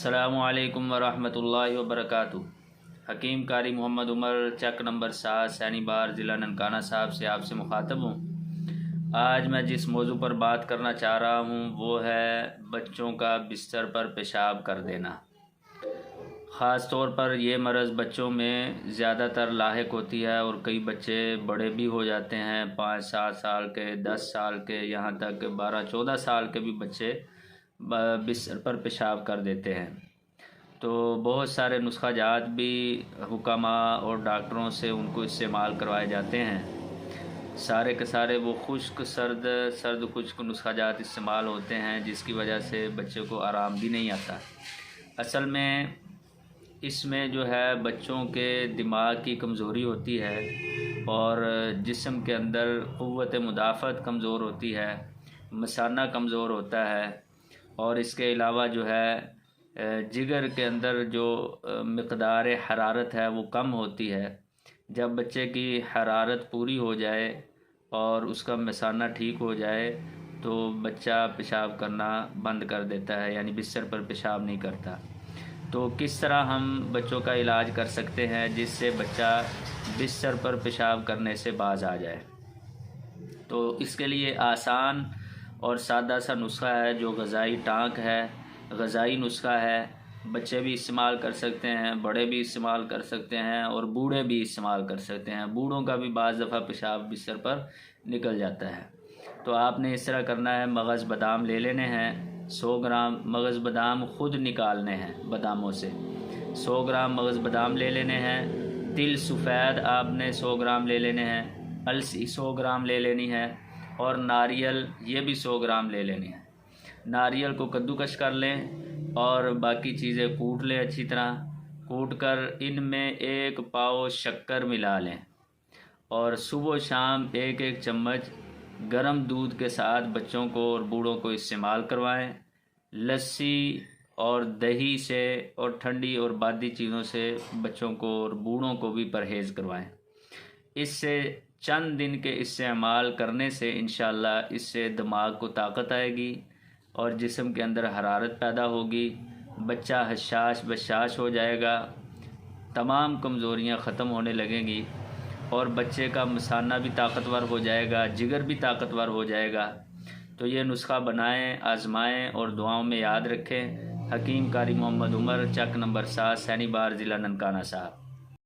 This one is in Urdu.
السلام علیکم ورحمۃ اللہ وبرکاتہ۔ حکیم قاری محمد عمر چک نمبر 7 سینی بار ضلع ننکانہ صاحب سے آپ سے مخاطب ہوں۔ آج میں جس موضوع پر بات کرنا چاہ رہا ہوں وہ ہے بچوں کا بستر پر پیشاب کر دینا۔ خاص طور پر یہ مرض بچوں میں زیادہ تر لاحق ہوتی ہے اور کئی بچے بڑے بھی ہو جاتے ہیں، 5-7 سال کے، 10 سال کے، یہاں تک کہ 12-14 سال کے بھی بچے بستر پر پیشاب کر دیتے ہیں۔ تو بہت سارے نسخہ جات بھی حکماء اور ڈاکٹروں سے ان کو استعمال کروائے جاتے ہیں۔ سارے کے سارے وہ سرد خشک نسخہ جات استعمال ہوتے ہیں جس کی وجہ سے بچے کو آرام بھی نہیں آتا۔ اصل میں اس میں جو ہے بچوں کے دماغ کی کمزوری ہوتی ہے اور جسم کے اندر قوت مدافعت کمزور ہوتی ہے، مثانہ کمزور ہوتا ہے، اور اس کے علاوہ جو ہے جگر کے اندر جو مقدار حرارت ہے وہ کم ہوتی ہے۔ جب بچے کی حرارت پوری ہو جائے اور اس کا مثانہ ٹھیک ہو جائے تو بچہ پیشاب کرنا بند کر دیتا ہے، یعنی بستر پر پیشاب نہیں کرتا۔ تو کس طرح ہم بچوں کا علاج کر سکتے ہیں جس سے بچہ بستر پر پیشاب کرنے سے باز آ جائے؟ تو اس کے لیے آسان اور سادہ سا نسخہ ہے جو غذائی ٹانک ہے، غذائی نسخہ ہے۔ بچے بھی استعمال کر سکتے ہیں، بڑے بھی استعمال کر سکتے ہیں اور بوڑھے بھی استعمال کر سکتے ہیں۔ بوڑھوں کا بھی بعض دفعہ پیشاب بستر پر نکل جاتا ہے۔ تو آپ نے اس طرح کرنا ہے، مغز بادام لے لینے ہیں، 100 گرام مغز بادام خود نکالنے ہیں باداموں سے، 100 گرام مغز بادام لے لینے ہیں۔ تل سفید آپ نے 100 گرام لے لینے ہیں، السی 100 گرام لے لینی ہے، اور ناریل یہ بھی 100 گرام لے لینی ہے۔ ناریل کو کدوکش کر لیں اور باقی چیزیں کوٹ لیں، اچھی طرح کوٹ کر ان میں 1 پاؤ شکر ملا لیں اور صبح و شام 1 چمچ گرم دودھ کے ساتھ بچوں کو اور بوڑھوں کو استعمال کروائیں۔ لسی اور دہی سے اور ٹھنڈی اور بادی چیزوں سے بچوں کو اور بوڑھوں کو بھی پرہیز کروائیں۔ اس سے چند دن کے استعمال کرنے سے انشاءاللہ اس سے دماغ کو طاقت آئے گی اور جسم کے اندر حرارت پیدا ہوگی، بچہ حشاش بشاش ہو جائے گا، تمام کمزوریاں ختم ہونے لگیں گی اور بچے کا مثانہ بھی طاقتور ہو جائے گا، جگر بھی طاقتور ہو جائے گا۔ تو یہ نسخہ بنائیں، آزمائیں اور دعاؤں میں یاد رکھیں۔ حکیم قاری محمد عمر چک نمبر 7 سینی بار ضلع ننکانہ صاحب۔